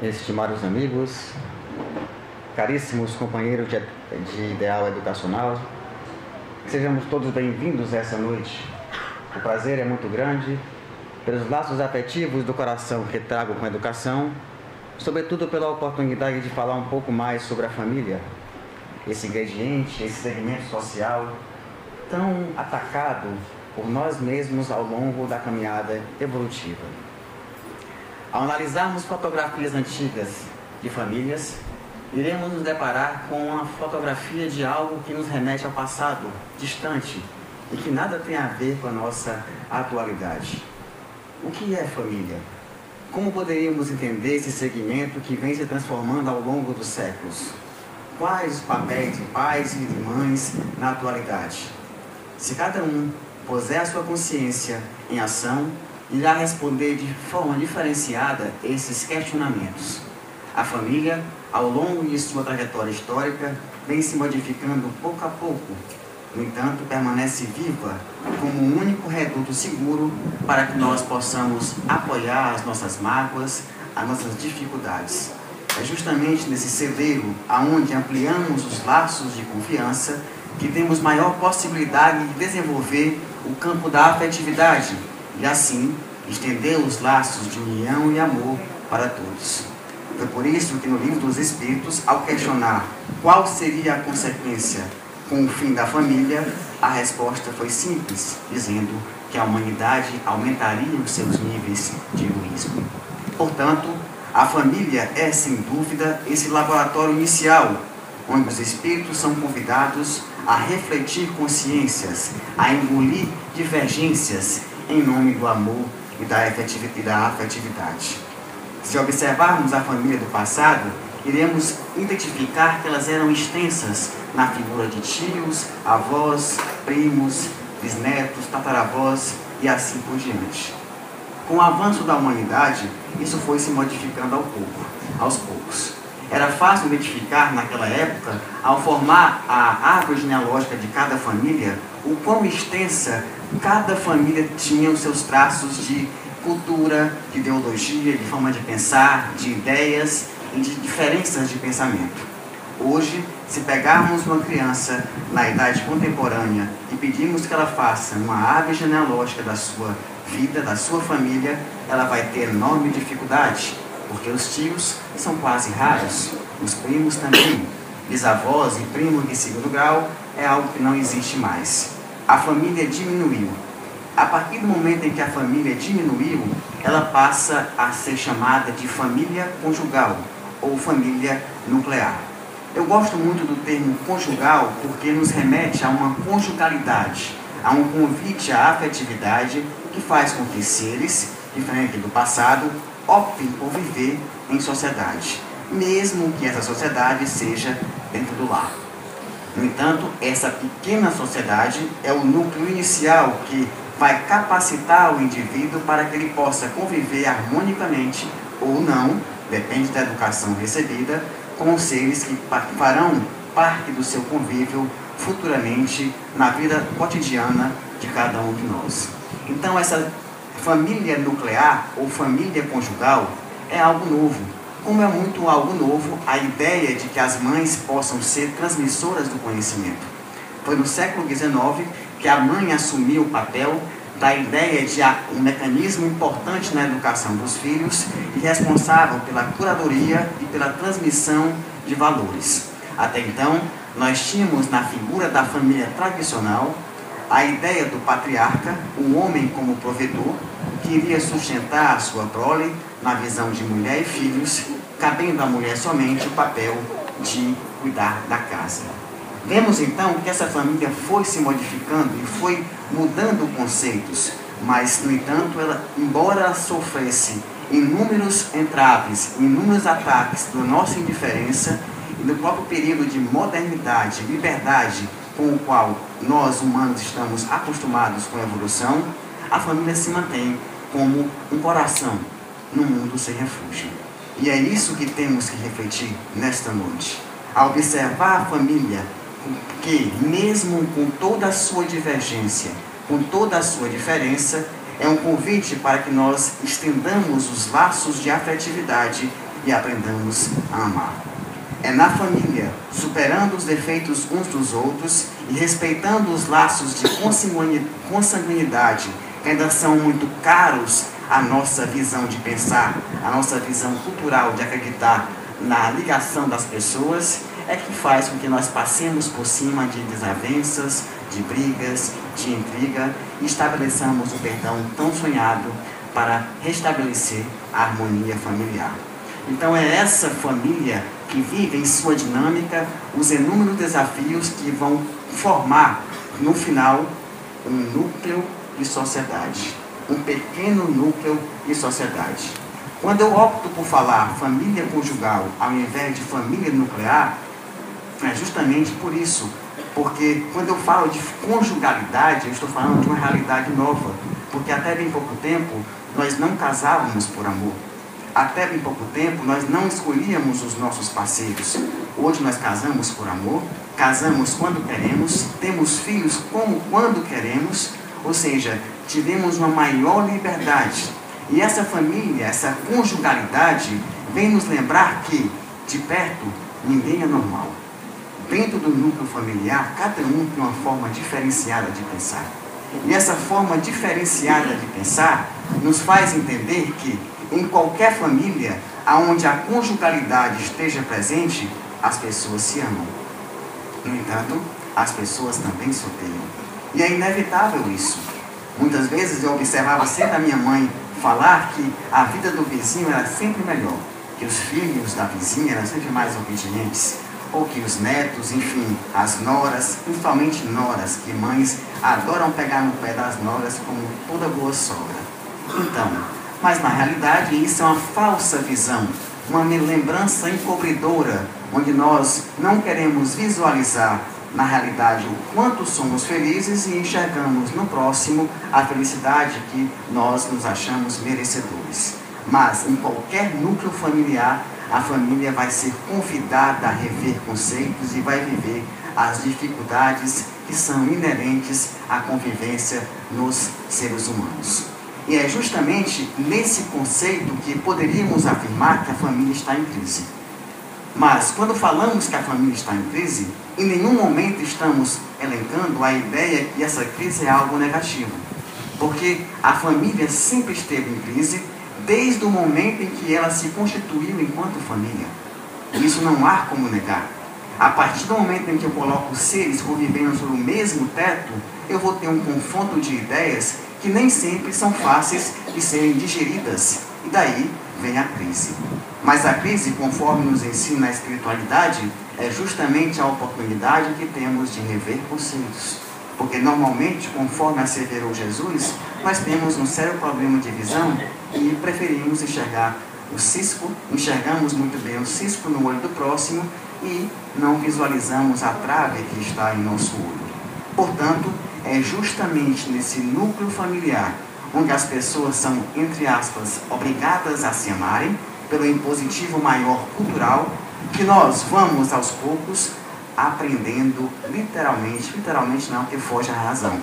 Estimados amigos, caríssimos companheiros de ideal educacional, sejamos todos bem-vindos essa noite. O prazer é muito grande pelos laços afetivos do coração que trago com a educação, sobretudo pela oportunidade de falar um pouco mais sobre a família, esse ingrediente, esse segmento social tão atacado por nós mesmos ao longo da caminhada evolutiva. Ao analisarmos fotografias antigas de famílias, iremos nos deparar com uma fotografia de algo que nos remete ao passado, distante, e que nada tem a ver com a nossa atualidade. O que é família? Como poderíamos entender esse segmento que vem se transformando ao longo dos séculos? Quais os papéis de pais e de mães na atualidade? Se cada um puser a sua consciência em ação, irá responder de forma diferenciada esses questionamentos. A família, ao longo de sua trajetória histórica, vem se modificando pouco a pouco. No entanto, permanece viva como um único reduto seguro para que nós possamos apoiar as nossas mágoas, as nossas dificuldades. É justamente nesse celeiro, aonde ampliamos os laços de confiança, que temos maior possibilidade de desenvolver o campo da afetividade, e assim estender os laços de união e amor para todos. Foi por isso que no Livro dos Espíritos, ao questionar qual seria a consequência com o fim da família, a resposta foi simples, dizendo que a humanidade aumentaria os seus níveis de egoísmo. Portanto, a família é, sem dúvida, esse laboratório inicial, onde os espíritos são convidados a refletir consciências, a engolir divergências, em nome do amor e da afetividade. Se observarmos a família do passado, iremos identificar que elas eram extensas na figura de tios, avós, primos, bisnetos, tataravós e assim por diante. Com o avanço da humanidade, isso foi se modificando aos poucos. Era fácil identificar naquela época, ao formar a árvore genealógica de cada família, o quão extensa cada família tinha os seus traços de cultura, de ideologia, de forma de pensar, de ideias e de diferenças de pensamento. Hoje, se pegarmos uma criança na idade contemporânea e pedirmos que ela faça uma árvore genealógica da sua vida, da sua família, ela vai ter enorme dificuldade, porque os tios são quase raros, os primos também, bisavós e primos de segundo grau é algo que não existe mais. A família diminuiu. A partir do momento em que a família diminuiu, ela passa a ser chamada de família conjugal ou família nuclear. Eu gosto muito do termo conjugal porque nos remete a uma conjugalidade, a um convite à afetividade que faz com que seres, diferente do passado, optem por viver em sociedade, mesmo que essa sociedade seja dentro do lar. No entanto, essa pequena sociedade é o núcleo inicial que vai capacitar o indivíduo para que ele possa conviver harmonicamente ou não, depende da educação recebida, com os seres que farão parte do seu convívio futuramente na vida cotidiana de cada um de nós. Então, essa família nuclear ou família conjugal é algo novo. Como é muito algo novo, a ideia de que as mães possam ser transmissoras do conhecimento. Foi no século XIX que a mãe assumiu o papel da ideia de um mecanismo importante na educação dos filhos e responsável pela curadoria e pela transmissão de valores. Até então, nós tínhamos na figura da família tradicional a ideia do patriarca, o homem como provedor, que iria sustentar a sua prole na visão de mulher e filhos, cabendo à mulher somente o papel de cuidar da casa. Vemos então que essa família foi se modificando e foi mudando conceitos, mas, no entanto, embora ela sofresse inúmeros entraves, inúmeros ataques da nossa indiferença, e no próprio período de modernidade, liberdade com o qual nós humanos estamos acostumados com a evolução, a família se mantém como um coração no mundo sem refúgio. E é isso que temos que refletir nesta noite. Ao observar a família, que mesmo com toda a sua divergência, com toda a sua diferença, é um convite para que nós estendamos os laços de afetividade e aprendamos a amar. É na família, superando os defeitos uns dos outros e respeitando os laços de consanguinidade, que ainda são muito caros à nossa visão de pensar, à nossa visão cultural de acreditar na ligação das pessoas, é que faz com que nós passemos por cima de desavenças, de brigas, de intriga e estabeleçamos o perdão tão sonhado para restabelecer a harmonia familiar. Então é essa família que vive em sua dinâmica os inúmeros desafios que vão formar, no final, um núcleo de sociedade, um pequeno núcleo de sociedade. Quando eu opto por falar família conjugal ao invés de família nuclear, é justamente por isso, porque quando eu falo de conjugalidade, eu estou falando de uma realidade nova, porque até bem pouco tempo nós não casávamos por amor. Até bem pouco tempo nós não escolhíamos os nossos parceiros. Hoje nós casamos por amor, casamos quando queremos, temos filhos como quando queremos, ou seja, tivemos uma maior liberdade. E essa família, essa conjugalidade, vem nos lembrar que, de perto, ninguém é normal. Dentro do núcleo familiar, cada um tem uma forma diferenciada de pensar. E essa forma diferenciada de pensar nos faz entender que, em qualquer família, onde a conjugalidade esteja presente, as pessoas se amam. No entanto, as pessoas também se odeiam. E é inevitável isso. Muitas vezes eu observava sempre a minha mãe falar que a vida do vizinho era sempre melhor, que os filhos da vizinha eram sempre mais obedientes, ou que os netos, enfim, as noras, principalmente noras, que mães adoram pegar no pé das noras como toda boa sogra. Então, mas na realidade isso é uma falsa visão, uma lembrança encobridora, onde nós não queremos visualizar na realidade o quanto somos felizes e enxergamos no próximo a felicidade que nós nos achamos merecedores. Mas em qualquer núcleo familiar, a família vai ser convidada a rever conceitos e vai viver as dificuldades que são inerentes à convivência nos seres humanos. E é justamente nesse conceito que poderíamos afirmar que a família está em crise. Mas quando falamos que a família está em crise, em nenhum momento estamos elencando a ideia que essa crise é algo negativo. Porque a família sempre esteve em crise desde o momento em que ela se constituiu enquanto família. Isso não há como negar. A partir do momento em que eu coloco os seres convivendo sob o mesmo teto, eu vou ter um confronto de ideias que nem sempre são fáceis de serem digeridas. E daí vem a crise. Mas a crise, conforme nos ensina a espiritualidade, é justamente a oportunidade que temos de rever conceitos. Porque normalmente, conforme asseverou Jesus, nós temos um sério problema de visão e preferimos enxergar o cisco, enxergamos muito bem o cisco no olho do próximo e não visualizamos a trave que está em nosso olho. Portanto, é justamente nesse núcleo familiar, onde as pessoas são, entre aspas, obrigadas a se amarem, pelo impositivo maior cultural, que nós vamos aos poucos aprendendo literalmente não, porque foge à razão,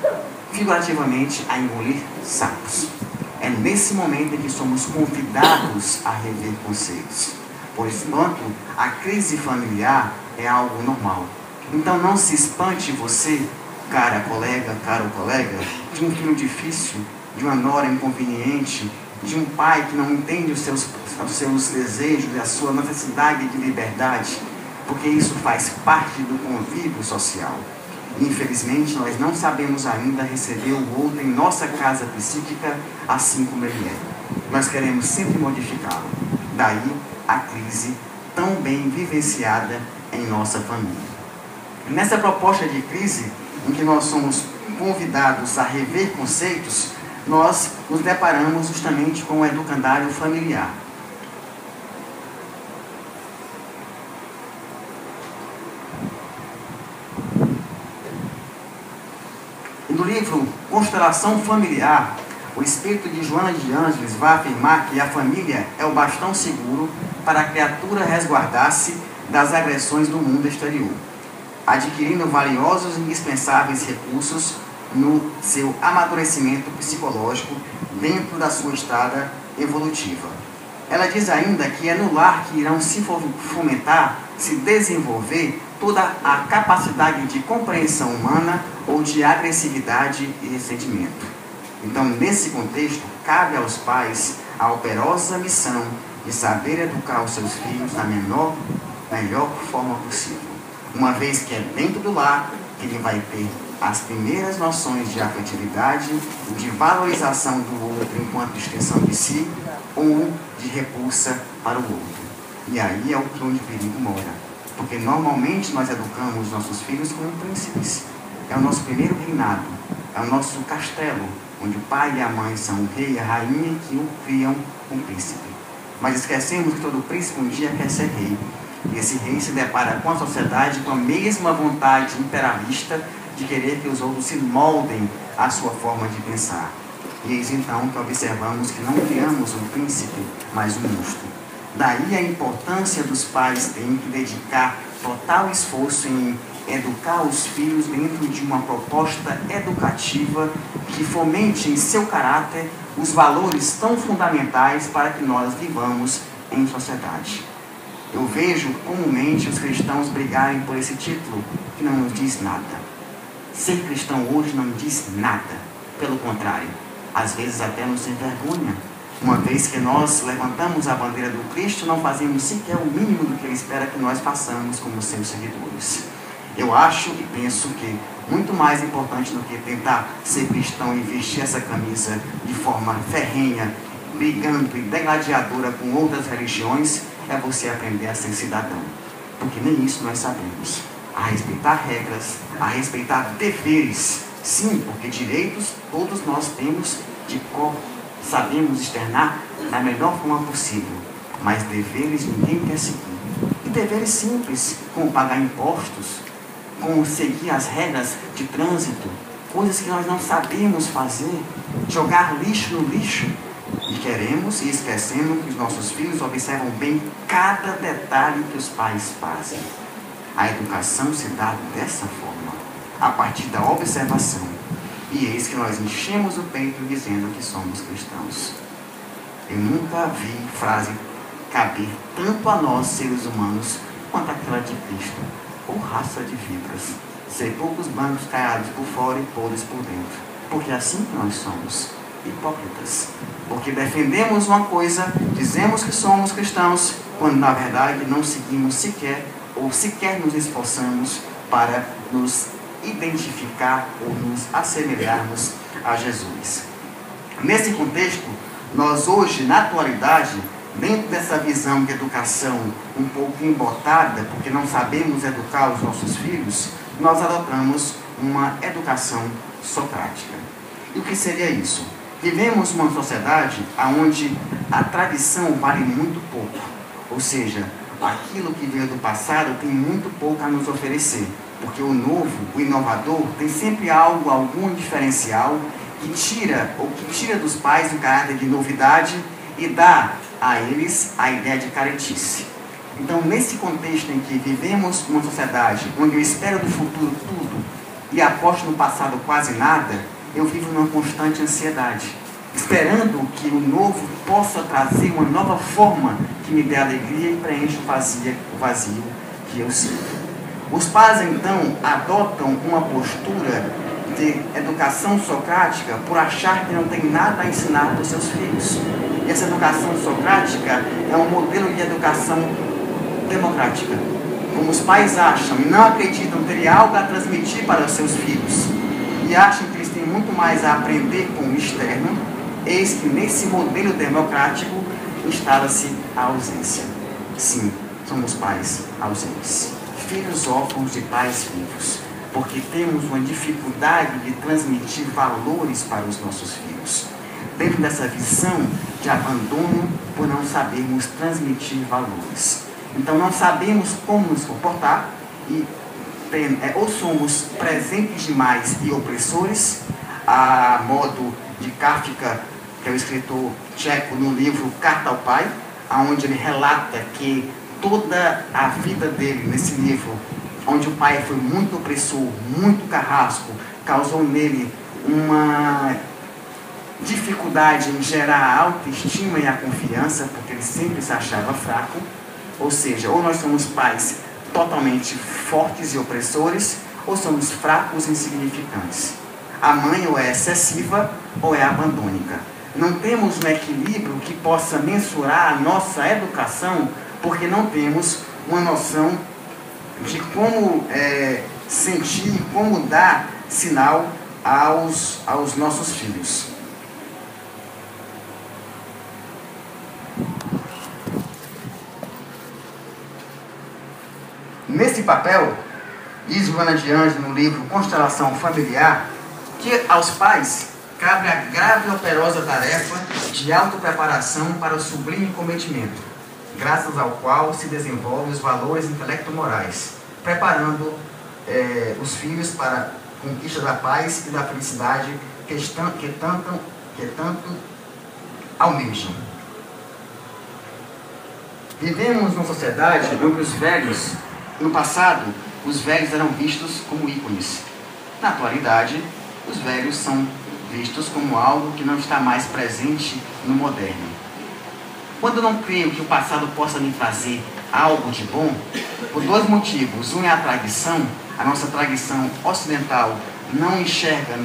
figurativamente a engolir sapos. É nesse momento em que somos convidados a rever conceitos. Pois, enquanto a crise familiar é algo normal. Então não se espante você, cara colega, caro colega, de um filho difícil, de uma nora inconveniente, de um pai que não entende os seus desejos e a sua necessidade de liberdade, porque isso faz parte do convívio social. Infelizmente, nós não sabemos ainda receber o outro em nossa casa psíquica assim como ele é. Nós queremos sempre modificá-lo. Daí a crise tão bem vivenciada em nossa família. Nessa proposta de crise, em que nós somos convidados a rever conceitos, nós nos deparamos justamente com o educandário familiar. livro Constelação Familiar, o espírito de Joana de Ângeles vai afirmar que a família é o bastão seguro para a criatura resguardar-se das agressões do mundo exterior, adquirindo valiosos e indispensáveis recursos no seu amadurecimento psicológico dentro da sua estrada evolutiva. Ela diz ainda que é no lar que irão se fomentar, se desenvolver toda a capacidade de compreensão humana ou de agressividade e ressentimento. Então, nesse contexto, cabe aos pais a operosa missão de saber educar os seus filhos da melhor forma possível, uma vez que é dentro do lar que ele vai ter as primeiras noções de afetividade, de valorização do outro enquanto extensão de si, ou de repulsa para o outro. E aí é onde o perigo mora. Porque normalmente nós educamos nossos filhos como príncipes. É o nosso primeiro reinado, é o nosso castelo, onde o pai e a mãe são o rei e a rainha que o criam como príncipe. Mas esquecemos que todo príncipe um dia quer ser rei. E esse rei se depara com a sociedade com a mesma vontade imperialista de querer que os outros se moldem à sua forma de pensar. E eis então que observamos que não criamos um príncipe, mas um monstro. Daí a importância dos pais terem que dedicar total esforço em educar os filhos dentro de uma proposta educativa que fomente em seu caráter os valores tão fundamentais para que nós vivamos em sociedade. Eu vejo comumente os cristãos brigarem por esse título que não nos diz nada. Ser cristão hoje não diz nada. Pelo contrário, às vezes até nos envergonha. Uma vez que nós levantamos a bandeira do Cristo, não fazemos sequer o mínimo do que Ele espera que nós façamos como seus seguidores. Eu acho e penso que muito mais importante do que tentar ser cristão e vestir essa camisa de forma ferrenha, brigando e degladiadora com outras religiões, é você aprender a ser cidadão. Porque nem isso nós sabemos. A respeitar regras, a respeitar deveres. Sim, porque direitos todos nós temos de cor. Sabemos externar da melhor forma possível, mas deveres ninguém quer seguir. E deveres simples, como pagar impostos, como seguir as regras de trânsito, coisas que nós não sabemos fazer, jogar lixo no lixo. E queremos e esquecemos que os nossos filhos observam bem cada detalhe que os pais fazem. A educação se dá dessa forma, a partir da observação. E eis que nós enchemos o peito dizendo que somos cristãos. Eu nunca vi frase caber tanto a nós, seres humanos, quanto aquela de Cristo. Ou raça de vibras, ser poucos bancos caiados por fora e podres por dentro. Porque é assim que nós somos, hipócritas. Porque defendemos uma coisa, dizemos que somos cristãos, quando na verdade não seguimos sequer, ou sequer nos esforçamos para nos identificar ou nos assemelharmos a Jesus. Nesse contexto, nós hoje, na atualidade, dentro dessa visão de educação um pouco embotada, porque não sabemos educar os nossos filhos, nós adotamos uma educação socrática. E o que seria isso? Vivemos uma sociedade onde a tradição vale muito pouco, ou seja, aquilo que veio do passado tem muito pouco a nos oferecer, porque o novo, o inovador, tem sempre algum diferencial que tira dos pais o caráter de novidade e dá a eles a ideia de caretice. Então, nesse contexto em que vivemos uma sociedade onde eu espero do futuro tudo e aposto no passado quase nada, eu vivo numa constante ansiedade, esperando que o novo possa trazer uma nova forma que me dê alegria e preencha o vazio que eu sinto. Os pais, então, adotam uma postura de educação socrática por achar que não tem nada a ensinar para os seus filhos. E essa educação socrática é um modelo de educação democrática. Como os pais acham e não acreditam ter algo a transmitir para os seus filhos e acham que eles têm muito mais a aprender com o externo, eis que nesse modelo democrático instala-se a ausência. Sim, somos pais ausentes. Filhos órfãos de pais vivos, porque temos uma dificuldade de transmitir valores para os nossos filhos. Dentro dessa visão de abandono por não sabermos transmitir valores. Então não sabemos como nos comportar e ou somos presentes demais e opressores, a modo de Kafka, que é o escritor tcheco, no livro Carta ao Pai, onde ele relata que toda a vida dele, nesse livro, onde o pai foi muito opressor, muito carrasco, causou nele uma dificuldade em gerar a autoestima e a confiança, porque ele sempre se achava fraco. Ou seja, ou nós somos pais totalmente fortes e opressores, ou somos fracos e insignificantes. A mãe ou é excessiva ou é abandônica. Não temos um equilíbrio que possa mensurar a nossa educação, porque não temos uma noção de como sentir, como dar sinal aos nossos filhos. Nesse papel, diz Joana de Ângelo no livro Constelação Familiar, que aos pais cabe a grave e operosa tarefa de autopreparação para o sublime cometimento, graças ao qual se desenvolvem os valores intelecto-morais, preparando os filhos para a conquista da paz e da felicidade que tanto almejam. Vivemos numa sociedade onde os velhos, no passado, os velhos eram vistos como ícones. Na atualidade, os velhos são vistos como algo que não está mais presente no moderno. Quando eu não creio que o passado possa me trazer algo de bom, por dois motivos. Um é a tradição. A nossa tradição ocidental não enxerga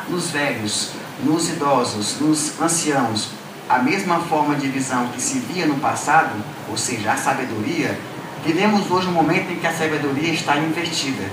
nos velhos, nos idosos, nos anciãos, a mesma forma de visão que se via no passado, ou seja, a sabedoria. Vivemos hoje um momento em que a sabedoria está invertida.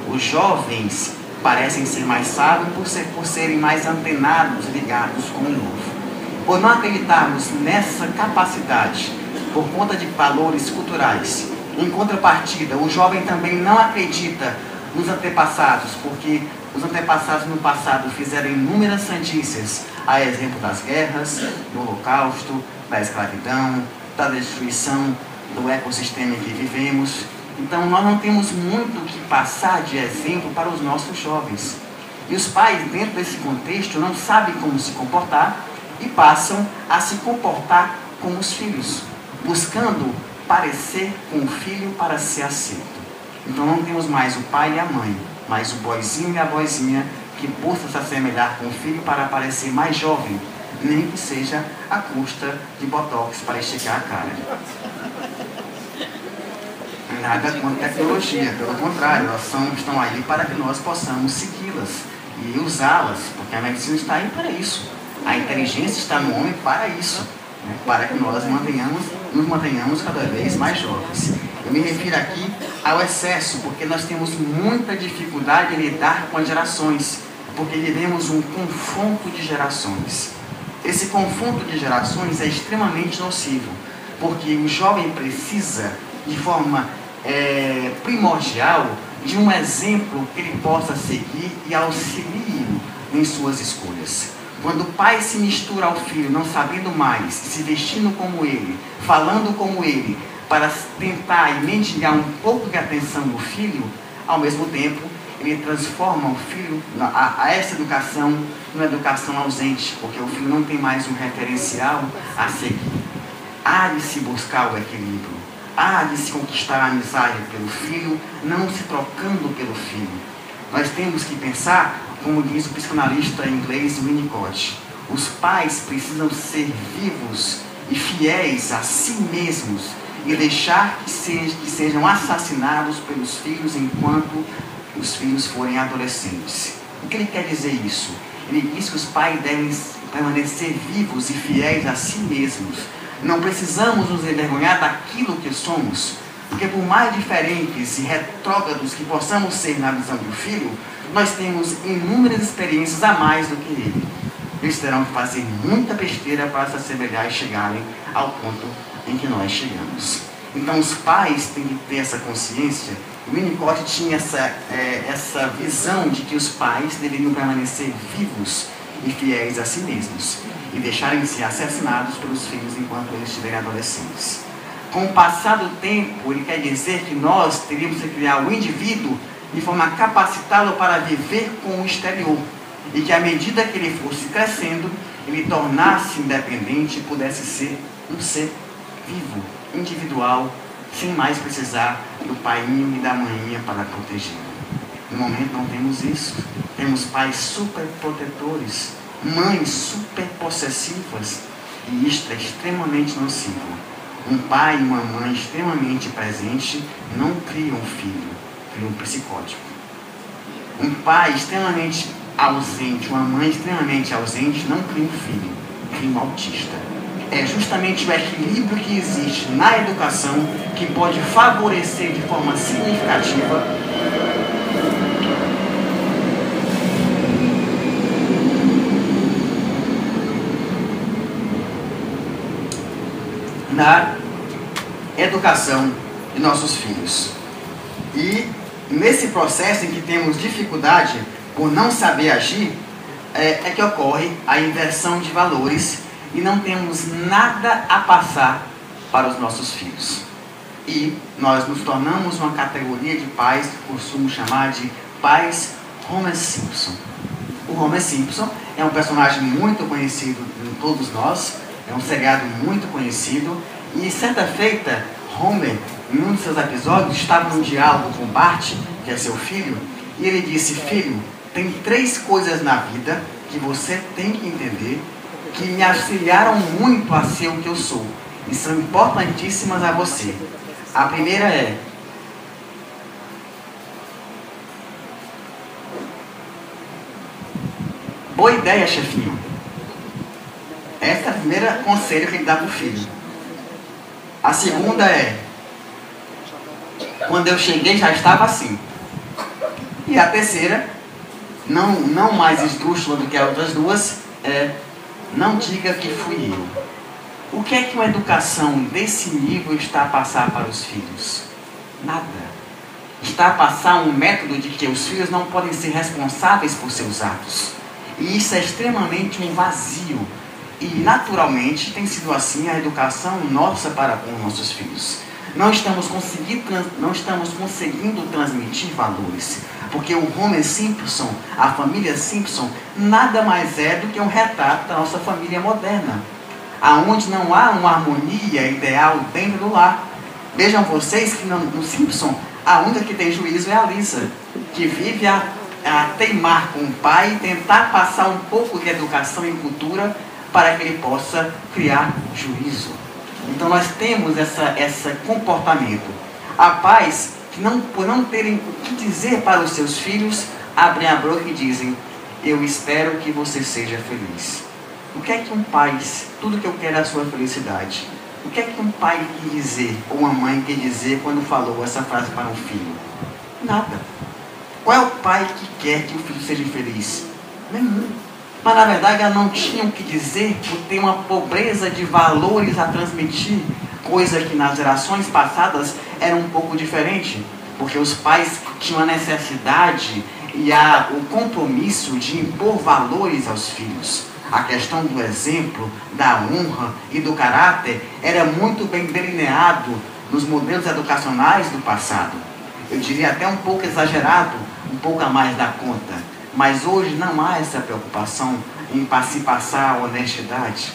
Os jovens parecem ser mais sábios por serem mais antenados e ligados com o novo. Por não acreditarmos nessa capacidade, por conta de valores culturais, em contrapartida, o jovem também não acredita nos antepassados, porque os antepassados no passado fizeram inúmeras santícias, a exemplo das guerras, do holocausto, da escravidão, da destruição do ecossistema em que vivemos. Então nós não temos muito que passar de exemplo para os nossos jovens. E os pais, dentro desse contexto, não sabem como se comportar e passam a se comportar como os filhos, buscando parecer com o filho para ser aceito. Então não temos mais o pai e a mãe, mas o boizinho e a boizinha que buscam se assemelhar com o filho para parecer mais jovem, nem que seja à custa de botox para esticar a cara. Nada contra a tecnologia, pelo contrário, elas estão aí para que nós possamos segui-las e usá-las, porque a medicina está aí para isso. A inteligência está no homem para isso, né? Para que nós nos mantenhamos cada vez mais jovens. Eu me refiro aqui ao excesso, porque nós temos muita dificuldade em lidar com as gerações, porque vivemos um confronto de gerações. Esse confronto de gerações é extremamente nocivo, porque o jovem precisa, de forma primordial, de um exemplo que ele possa seguir e auxilie-o em suas escolhas. Quando o pai se mistura ao filho, não sabendo mais, se vestindo como ele, falando como ele, para tentar e mendigar um pouco de atenção do filho, ao mesmo tempo, ele transforma o filho, essa educação, numa educação ausente, porque o filho não tem mais um referencial a seguir. Há de se buscar o equilíbrio. Há de se conquistar a amizade pelo filho, não se trocando pelo filho. Nós temos que pensar, como diz o psicanalista inglês Winnicott, os pais precisam ser vivos e fiéis a si mesmos e deixar que sejam assassinados pelos filhos enquanto os filhos forem adolescentes. O que ele quer dizer isso? Ele diz que os pais devem permanecer vivos e fiéis a si mesmos. Não precisamos nos envergonhar daquilo que somos, porque por mais diferentes e retrógrados que possamos ser na visão do filho, nós temos inúmeras experiências a mais do que ele. Eles terão que fazer muita besteira para se assemelhar e chegarem ao ponto em que nós chegamos. Então os pais têm que ter essa consciência. O Winnicott tinha essa visão de que os pais deveriam permanecer vivos e fiéis a si mesmos e deixarem de ser assassinados pelos filhos enquanto eles estiverem adolescentes. Com o passar do tempo, ele quer dizer que nós teríamos que criar o indivíduo de forma a capacitá-lo para viver com o exterior. e que à medida que ele fosse crescendo, ele tornasse independente e pudesse ser um ser vivo, individual, sem mais precisar do paiinho e da maninha para protegê-lo. No momento não temos isso. Temos pais super protetores, mães super possessivas, e isto é extremamente nocivo. Um pai e uma mãe extremamente presente não criam um filho, criam um psicótico. Um pai extremamente ausente, uma mãe extremamente ausente não cria um filho, cria um autista. É justamente o equilíbrio que existe na educação que pode favorecer de forma significativa na educação de nossos filhos. E nesse processo em que temos dificuldade por não saber agir, é que ocorre a inversão de valores e não temos nada a passar para os nossos filhos. E nós nos tornamos uma categoria de pais que costumo chamar de pais Homer Simpson. O Homer Simpson é um personagem muito conhecido por todos nós, é um seriado muito conhecido, e certa feita, Homer, em um de seus episódios, estava num diálogo com Bart, que é seu filho, e ele disse: filho, tem 3 coisas na vida que você tem que entender que me auxiliaram muito a ser o que eu sou, e são importantíssimas a você. A primeira é: boa ideia, chefinho. Esse é o primeiro conselho que ele dá para o filho. A segunda é: quando eu cheguei já estava assim. E a terceira, não mais esdrúxula do que as outras duas, é: não diga que fui eu. O que é que uma educação desse nível está a passar para os filhos? Nada. Está a passar um método de que os filhos não podem ser responsáveis por seus atos. E isso é extremamente um vazio. E naturalmente tem sido assim a educação nossa para com nossos filhos. Não estamos conseguindo transmitir valores, porque o Homer Simpson, a família Simpson, nada mais é do que um retrato da nossa família moderna, aonde não há uma harmonia ideal dentro do lar. Vejam vocês que no Simpson, a única que tem juízo é a Lisa, que vive a teimar com o pai e tentar passar um pouco de educação e cultura para que ele possa criar juízo. Então nós temos esse comportamento. Há pais que, por não terem o que dizer para os seus filhos, abrem a boca e dizem: eu espero que você seja feliz. O que é que um pai, tudo que eu quero é a sua felicidade. O que é que um pai quer dizer, ou uma mãe quer dizer quando falou essa frase para um filho? Nada. Qual é o pai que quer que o filho seja feliz? Nenhum. Mas na verdade ela não tinha o que dizer por ter uma pobreza de valores a transmitir, coisa que nas gerações passadas era um pouco diferente, porque os pais tinham a necessidade e o compromisso de impor valores aos filhos. A questão do exemplo, da honra e do caráter era muito bem delineado nos modelos educacionais do passado. Eu diria até um pouco exagerado, um pouco a mais da conta. Mas hoje não há essa preocupação em se passar a honestidade,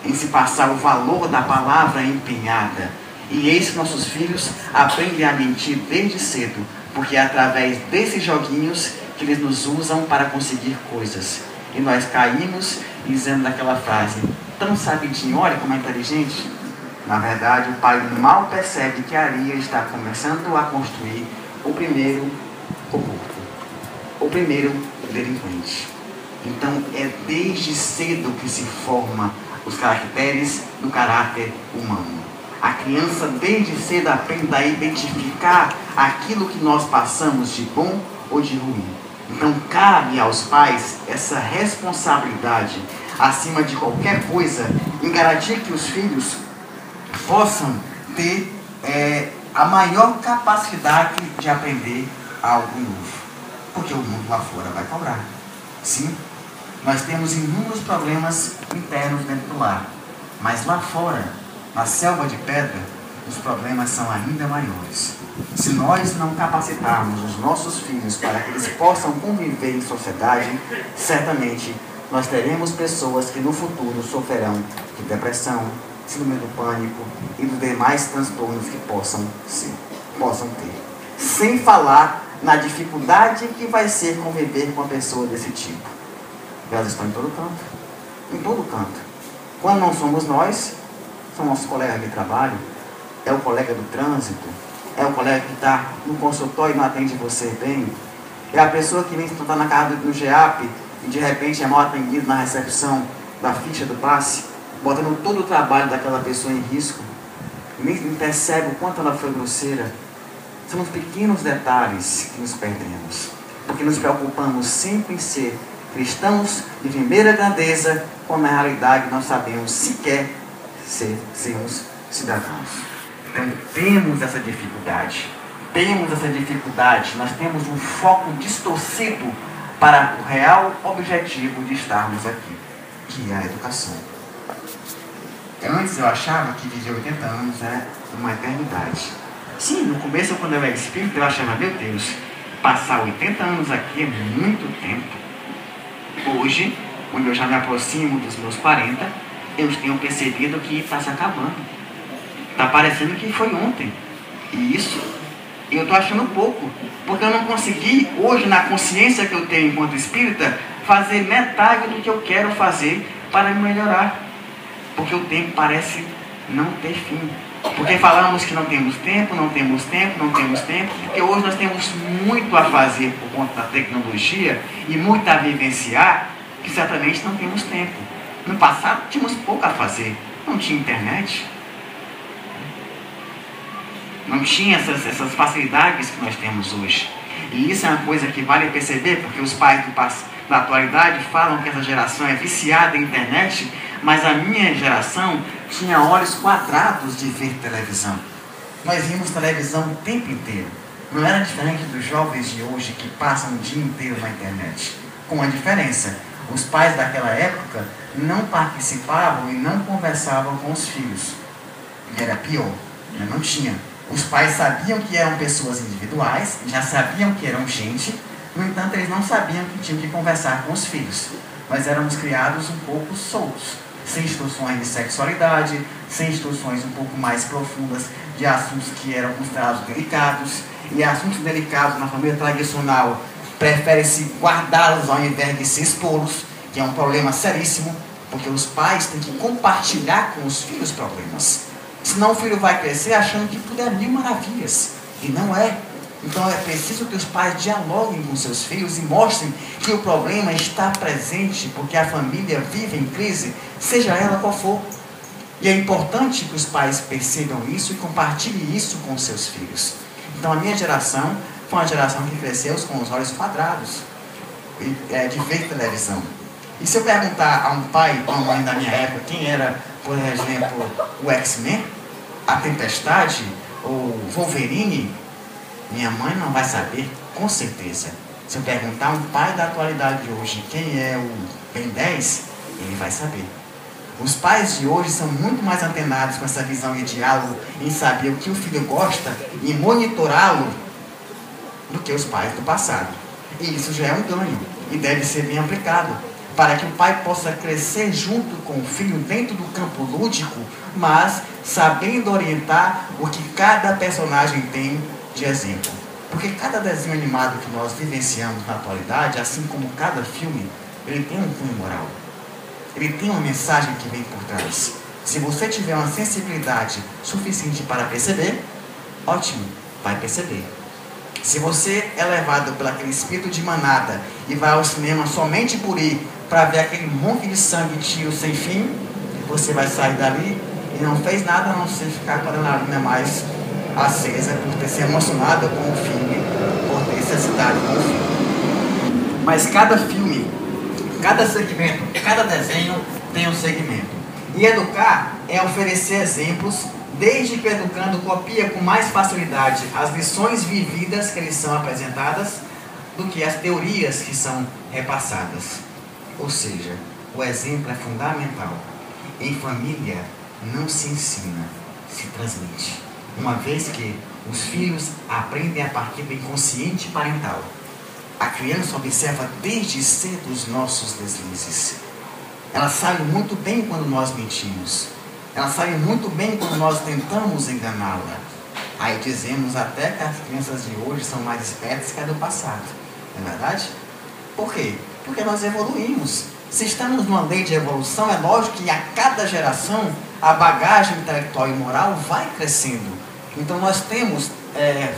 em se passar o valor da palavra empenhada. E eis que nossos filhos aprendem a mentir desde cedo, porque é através desses joguinhos que eles nos usam para conseguir coisas. E nós caímos dizendo daquela frase: tão sabidinho, olha como é inteligente. Na verdade, o pai mal percebe que ali está começando a construir o primeiro corrupto, o primeiro delinquente. Então é desde cedo que se forma os caracteres do caráter humano. A criança desde cedo aprende a identificar aquilo que nós passamos de bom ou de ruim. Então cabe aos pais essa responsabilidade, acima de qualquer coisa, em garantir que os filhos possam ter a maior capacidade de aprender algo novo. Porque o mundo lá fora vai cobrar. Sim, nós temos inúmeros problemas internos dentro do lar. Mas lá fora, na selva de pedra, os problemas são ainda maiores. Se nós não capacitarmos os nossos filhos para que eles possam conviver em sociedade, certamente nós teremos pessoas que no futuro sofrerão de depressão, síndrome do pânico e dos demais transtornos que possam ter. Sem falar na dificuldade que vai ser conviver com uma pessoa desse tipo. Elas estão em todo canto. Em todo canto. Quando não somos nós, são nossos colegas de trabalho, é o colega do trânsito, é o colega que está no consultório e não atende você bem, é a pessoa que vem estar na casa do GEAP e de repente é mal atendido na recepção da ficha do passe, botando todo o trabalho daquela pessoa em risco, nem percebe o quanto ela foi grosseira. São os pequenos detalhes que nos perdemos, porque nos preocupamos sempre em ser cristãos de primeira grandeza, quando na realidade não sabemos sequer sermos cidadãos. Então temos essa dificuldade, nós temos um foco distorcido para o real objetivo de estarmos aqui, que é a educação. Antes eu achava que viver 80 anos era uma eternidade. Sim, no começo, quando eu era espírita, eu achava, meu Deus, passar 80 anos aqui é muito tempo. Hoje, quando eu já me aproximo dos meus 40, eu tenho percebido que está se acabando. Está parecendo que foi ontem. E isso eu estou achando pouco, porque eu não consegui, hoje, na consciência que eu tenho enquanto espírita, fazer metade do que eu quero fazer para me melhorar. Porque o tempo parece não ter fim. Porque falamos que não temos tempo, porque hoje nós temos muito a fazer por conta da tecnologia e muito a vivenciar, que certamente não temos tempo. No passado tínhamos pouco a fazer, não tinha internet, não tinha essas facilidades que nós temos hoje. E isso é uma coisa que vale perceber, porque os pais da atualidade falam que essa geração é viciada em internet, mas a minha geração tinha olhos quadrados de ver televisão. Nós vimos televisão o tempo inteiro. Não era diferente dos jovens de hoje que passam o dia inteiro na internet. Com a diferença, os pais daquela época não participavam e não conversavam com os filhos. E era pior, não tinha. Os pais sabiam que eram pessoas individuais, já sabiam que eram gente, no entanto eles não sabiam que tinham que conversar com os filhos. Nós éramos criados um pouco soltos, sem instruções de sexualidade, sem instruções um pouco mais profundas de assuntos que eram considerados delicados, e assuntos delicados na família tradicional prefere-se guardá-los ao invés de se expô-los, que é um problema seríssimo, porque os pais têm que compartilhar com os filhos problemas. Senão o filho vai crescer achando que tudo é mil maravilhas, e não é. Então é preciso que os pais dialoguem com seus filhos e mostrem que o problema está presente, porque a família vive em crise, seja ela qual for. E é importante que os pais percebam isso e compartilhem isso com seus filhos. Então a minha geração foi uma geração que cresceu com os olhos quadrados de ver televisão. E se eu perguntar a um pai ou a uma mãe da minha época quem era, por exemplo, o X-Men, a Tempestade ou Wolverine, minha mãe não vai saber, com certeza. Se eu perguntar a um pai da atualidade de hoje quem é o Ben 10, ele vai saber. Os pais de hoje são muito mais antenados com essa visão de diálogo, em saber o que o filho gosta e monitorá-lo, do que os pais do passado. E isso já é um ganho e deve ser bem aplicado, para que o pai possa crescer junto com o filho dentro do campo lúdico, mas sabendo orientar o que cada personagem tem de exemplo. Porque cada desenho animado que nós vivenciamos na atualidade, assim como cada filme, ele tem um cunho moral. Ele tem uma mensagem que vem por trás. Se você tiver uma sensibilidade suficiente para perceber, ótimo, vai perceber. Se você é levado pelo aquele espírito de manada e vai ao cinema somente por ir para ver aquele monte de sangue e tiro sem fim, você vai sair dali e não fez nada a não ser ficar com a adrenalina mais acesa por ter se emocionado com o filme, por ter se excitado com o filme. Mas cada filme, cada segmento, cada desenho tem um segmento. E educar é oferecer exemplos, desde que o educando copia com mais facilidade as lições vividas que lhes são apresentadas, do que as teorias que são repassadas. Ou seja, o exemplo é fundamental. Em família não se ensina, se transmite. Uma vez que Os filhos aprendem a partir do inconsciente parental. A criança observa desde cedo os nossos deslizes. Ela sabe muito bem quando nós mentimos. Ela sabe muito bem quando nós tentamos enganá-la. Aí dizemos até que as crianças de hoje são mais espertas que a do passado. Não é verdade? Por quê? Porque nós evoluímos. Se estamos numa lei de evolução, é lógico que a cada geração a bagagem intelectual e moral vai crescendo. Então nós temos,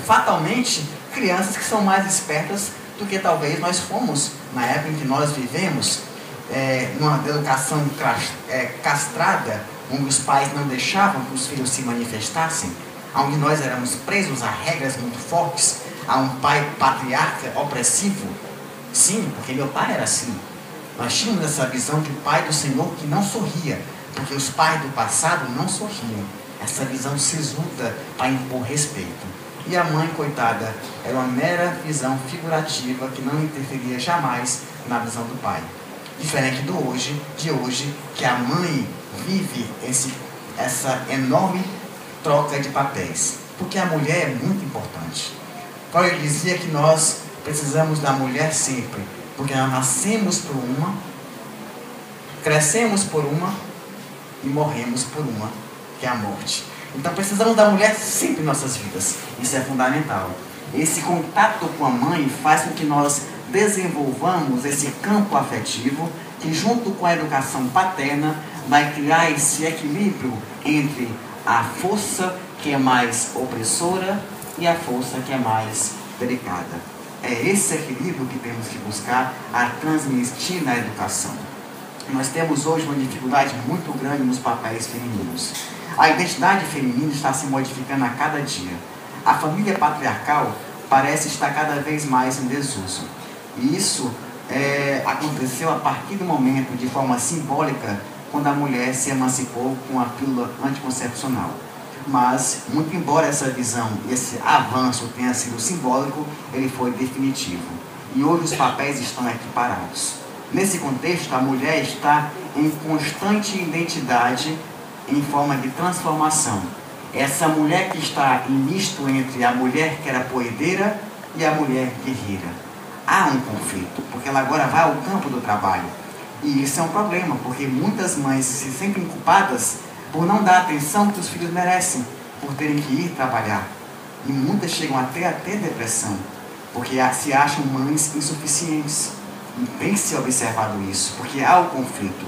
fatalmente, crianças que são mais espertas do que talvez nós fomos na época em que nós vivemos, numa educação castrada, onde os pais não deixavam que os filhos se manifestassem, onde nós éramos presos a regras muito fortes, a um pai patriarca opressivo. Sim, porque meu pai era assim. Nós tínhamos essa visão de pai do Senhor que não sorria, porque os pais do passado não sorriam. Essa visão sisuda para impor respeito. E a mãe, coitada, era uma mera visão figurativa que não interferia jamais na visão do pai. Diferente de hoje, que a mãe vive essa enorme troca de papéis. Porque a mulher é muito importante. Freud dizia que nós precisamos da mulher sempre, porque nós nascemos por uma, crescemos por uma e morremos por uma, que é a morte. Então precisamos da mulher sempre em nossas vidas. Isso é fundamental. Esse contato com a mãe faz com que nós desenvolvamos esse campo afetivo que, junto com a educação paterna, vai criar esse equilíbrio entre a força que é mais opressora e a força que é mais delicada. É esse equilíbrio que temos que buscar a transmitir na educação. Nós temos hoje uma dificuldade muito grande nos papéis femininos. A identidade feminina está se modificando a cada dia. A família patriarcal parece estar cada vez mais em desuso. E isso aconteceu a partir do momento, de forma simbólica, quando a mulher se emancipou com a pílula anticoncepcional. Mas, muito embora essa visão, esse avanço tenha sido simbólico, ele foi definitivo. E hoje os papéis estão equiparados. Nesse contexto, a mulher está em constante identidade em forma de transformação. Essa mulher que está em misto entre a mulher que era poedeira e a mulher guerreira. Há um conflito, porque ela agora vai ao campo do trabalho. E isso é um problema, porque muitas mães se sentem culpadas por não dar a atenção que os filhos merecem, por terem que ir trabalhar. E muitas chegam até a ter depressão, porque se acham mães insuficientes. E tem que ser observado isso, porque há o conflito.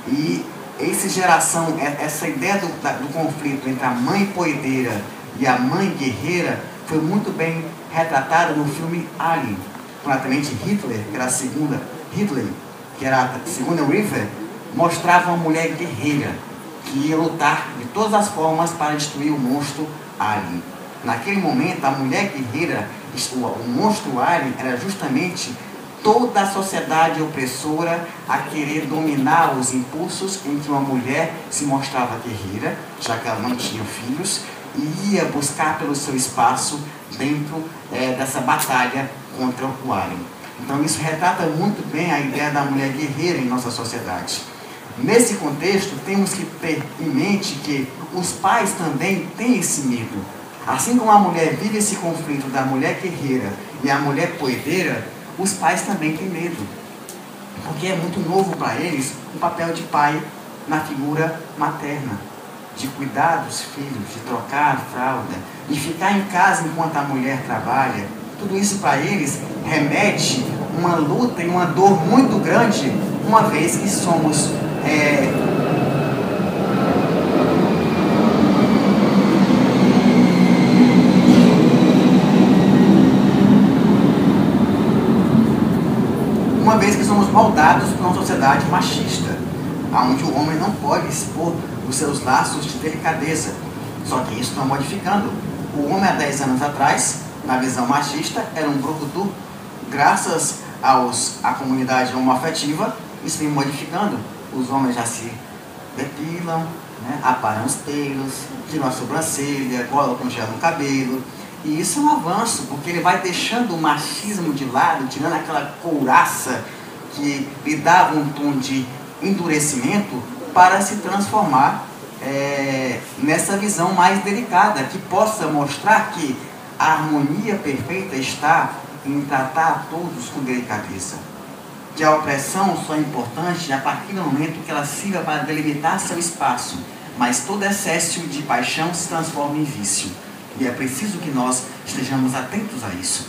E essa ideia do conflito entre a mãe poedeira e a mãe guerreira foi muito bem retratada no filme Alien, com a tenente Hitler, que era a segunda River, mostrava uma mulher guerreira que ia lutar de todas as formas para destruir o monstro Alien. Naquele momento, a mulher guerreira, o monstro Alien, era justamente toda a sociedade opressora a querer dominar os impulsos em que uma mulher se mostrava guerreira, já que ela não tinha filhos, e ia buscar pelo seu espaço dentro dessa batalha contra o Alien. Então isso retrata muito bem a ideia da mulher guerreira em nossa sociedade. Nesse contexto, temos que ter em mente que os pais também têm esse medo. Assim como a mulher vive esse conflito da mulher guerreira e a mulher poedeira, os pais também têm medo. Porque é muito novo para eles o papel de pai na figura materna. De cuidar dos filhos, de trocar a fralda, de ficar em casa enquanto a mulher trabalha. Tudo isso para eles remete uma luta e uma dor muito grande, uma vez que somos moldados por uma sociedade machista, onde o homem não pode expor os seus laços de delicadeza. Só que isso está modificando. O homem há 10 anos atrás, na visão machista, era um brucutu. Graças à comunidade homoafetiva, isso vem modificando. Os homens já se depilam, aparam os pelos, tiram a sobrancelha, colocam gel no cabelo. E isso é um avanço, porque ele vai deixando o machismo de lado, tirando aquela couraça que lhe dava um tom de endurecimento para se transformar nessa visão mais delicada, que possa mostrar que A harmonia perfeita está em tratar a todos com delicadeza. Que a opressão só é importante a partir do momento que ela sirva para delimitar seu espaço, mas todo excesso de paixão se transforma em vício. E é preciso que nós estejamos atentos a isso,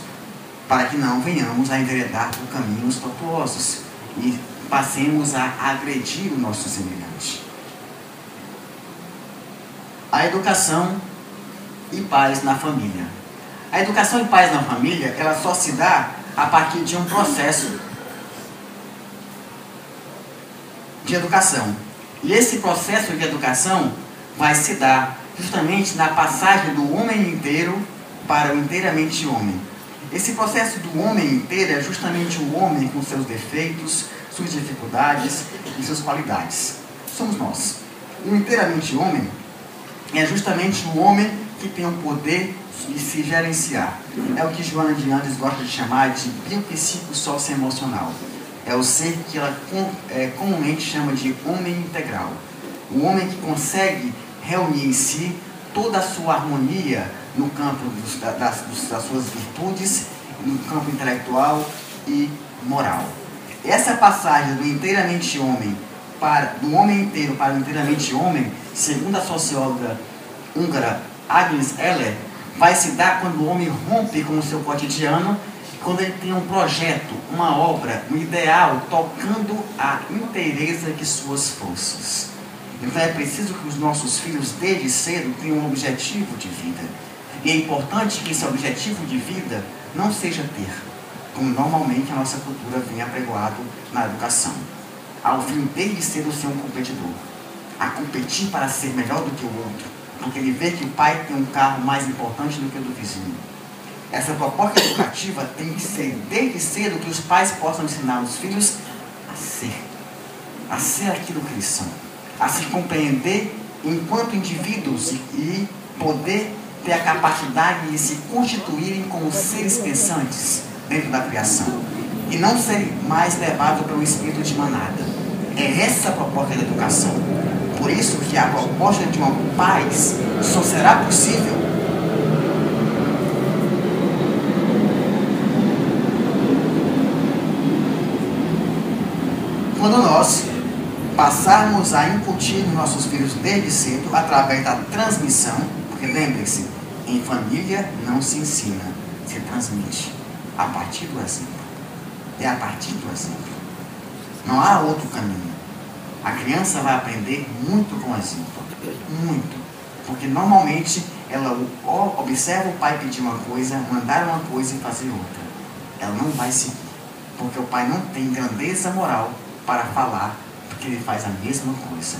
para que não venhamos a enveredar por caminhos tortuosos e passemos a agredir o nosso semelhante. A educação e paz na família. A educação e paz na família, ela só se dá a partir de um processo de educação. E esse processo de educação vai se dar justamente na passagem do homem inteiro para o inteiramente homem. Esse processo do homem inteiro é justamente o homem com seus defeitos, suas dificuldades e suas qualidades. Somos nós. O inteiramente homem é justamente o homem que tem o poder de se gerenciar. É o que Joana de Andes gosta de chamar de biopsicossocioemocional. É o ser que ela comumente chama de homem integral. O homem que consegue reunir em si toda a sua harmonia no campo das suas virtudes, no campo intelectual e moral. Essa passagem do inteiramente homem do homem inteiro para o inteiramente homem, segundo a socióloga húngara Agnes Heller, vai se dar quando o homem rompe com o seu cotidiano, quando ele tem um projeto, uma obra, um ideal, tocando a inteireza de suas forças. Então é preciso que os nossos filhos, desde cedo, tenham um objetivo de vida. E é importante que esse objetivo de vida não seja ter, como normalmente a nossa cultura vem apregoado na educação. Ao filho, desde cedo, ser um competidor. A competir para ser melhor do que o outro, porque ele vê que o pai tem um carro mais importante do que o do vizinho. Essa proposta educativa tem que ser, desde cedo, que os pais possam ensinar os filhos a ser aquilo que eles são, a se compreender enquanto indivíduos e poder ter a capacidade de se constituírem como seres pensantes dentro da criação e não serem mais levados pelo espírito de manada. É essa a proposta da educação. Por isso que a proposta de uma paz só será possível quando nós passarmos a incutir nos nossos filhos desde cedo, através da transmissão, porque lembre-se, em família não se ensina, se transmite a partir do exemplo. É a partir do exemplo. Não há outro caminho. A criança vai aprender muito com o exemplo. Muito. Porque normalmente ela observa o pai pedir uma coisa, mandar uma coisa e fazer outra. Ela não vai seguir. Porque o pai não tem grandeza moral para falar que ele faz a mesma coisa.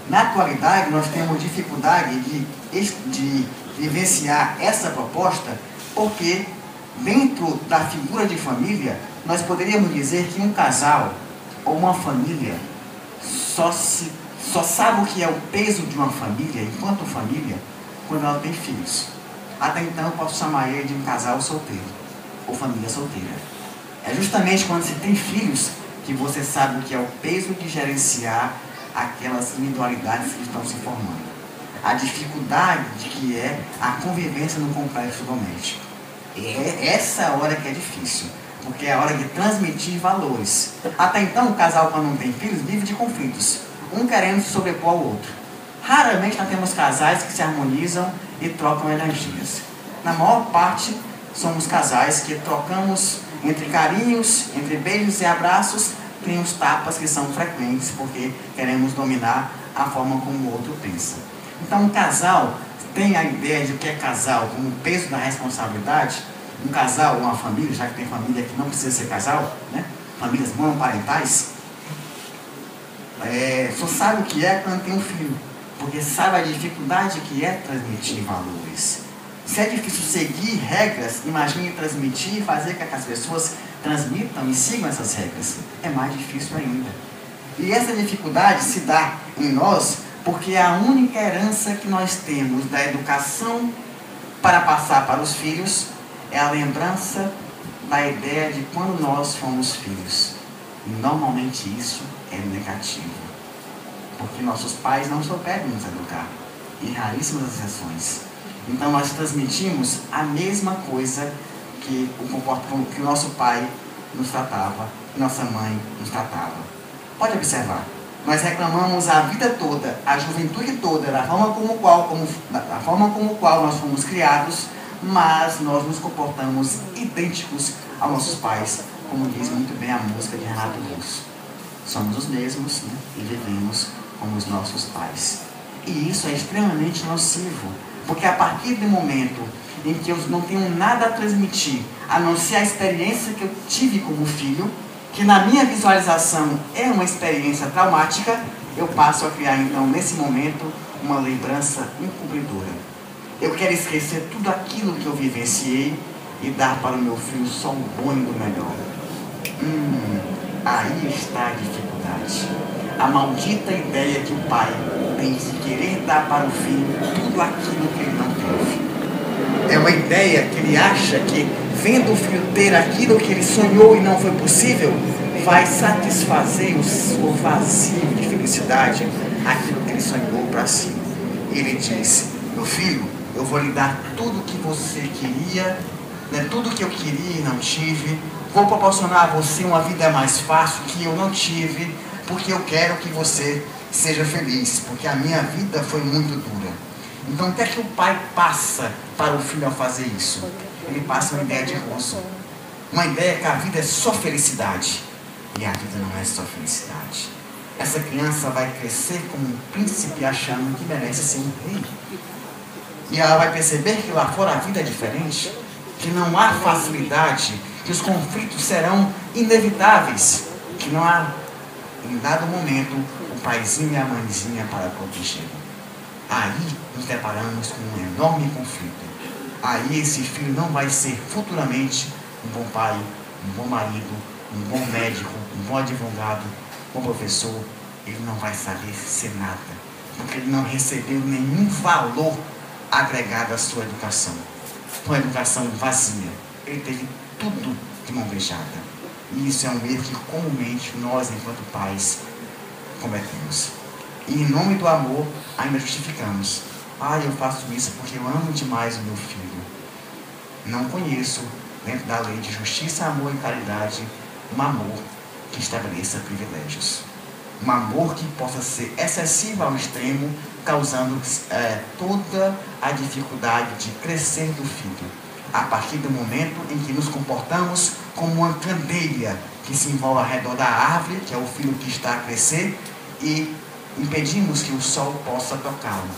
Na atualidade, nós temos dificuldade de vivenciar essa proposta, porque dentro da figura de família, nós poderíamos dizer que um casal ou uma família só sabe o que é o peso de uma família, enquanto família, quando ela tem filhos. Até então, eu posso chamar ele de um casal solteiro, ou família solteira. É justamente quando se tem filhos que você sabe o que é o peso de gerenciar aquelas individualidades que estão se formando. A dificuldade de que é a convivência no complexo doméstico. É essa hora que é difícil, porque é a hora de transmitir valores. Até então, o casal, quando não tem filhos, vive de conflitos, um querendo se sobrepor ao outro. Raramente nós temos casais que se harmonizam e trocam energias. Na maior parte, somos casais que trocamos entre carinhos, entre beijos e abraços, tem os tapas que são frequentes, porque queremos dominar a forma como o outro pensa. Então, um casal tem a ideia de o que é casal, como o peso da responsabilidade. Um casal, uma família, já que tem família que não precisa ser casal, né? Famílias monoparentais, só sabe o que é quando tem um filho, porque sabe a dificuldade que é transmitir valores. Se é difícil seguir regras, imagine transmitir e fazer com que as pessoas transmitam e sigam essas regras. É mais difícil ainda. E essa dificuldade se dá em nós porque a única herança que nós temos da educação para passar para os filhos é a lembrança da ideia de quando nós fomos filhos. E normalmente isso é negativo, porque nossos pais não souberam nos educar, em raríssimas exceções. Então nós transmitimos a mesma coisa que o nosso pai nos tratava, que nossa mãe nos tratava. Pode observar, nós reclamamos a vida toda, a juventude toda, da forma como qual nós fomos criados, mas nós nos comportamos idênticos aos nossos pais, como diz muito bem a música de Renato Russo. Somos os mesmos, né? E vivemos como os nossos pais. E isso é extremamente nocivo, porque a partir do momento em que eu não tenho nada a transmitir, a não ser a experiência que eu tive como filho, que na minha visualização é uma experiência traumática, eu passo a criar então nesse momento uma lembrança encobridora. Eu quero esquecer tudo aquilo que eu vivenciei e dar para o meu filho só o bom e o melhor. Aí está a dificuldade. A maldita ideia que o pai tem de querer dar para o filho tudo aquilo que ele não teve. É uma ideia que ele acha que, vendo o filho ter aquilo que ele sonhou e não foi possível, vai satisfazer o vazio de felicidade, aquilo que ele sonhou para si. Ele diz: meu filho, eu vou lhe dar tudo o que você queria, né, tudo que eu queria e não tive. Vou proporcionar a você uma vida mais fácil que eu não tive, porque eu quero que você seja feliz, porque a minha vida foi muito dura. Então o que é que o pai passa para o filho ao fazer isso? Ele passa uma ideia de gozo. Uma ideia que a vida é só felicidade. E a vida não é só felicidade. Essa criança vai crescer como um príncipe achando que merece ser um rei. E ela vai perceber que lá fora a vida é diferente, que não há facilidade, que os conflitos serão inevitáveis, que não há, em dado momento, o paizinho e a mãezinha para protegê-lo. Aí nos deparamos com um enorme conflito. Aí esse filho não vai ser futuramente um bom pai, um bom marido, um bom médico, um bom advogado, um bom professor. Ele não vai saber ser nada, porque ele não recebeu nenhum valor agregado à sua educação. Uma educação vazia. Ele teve tudo de mão beijada. E isso é um erro que comumente nós, enquanto pais, cometemos. E em nome do amor, ainda justificamos. Eu faço isso porque eu amo demais o meu filho. Não conheço, dentro da lei de justiça, amor e caridade, um amor que estabeleça privilégios. Um amor que possa ser excessivo ao extremo, causando toda a dificuldade de crescer do filho. A partir do momento em que nos comportamos como uma candeia que se envolve ao redor da árvore, que é o filho que está a crescer, e impedimos que o sol possa tocá-lo.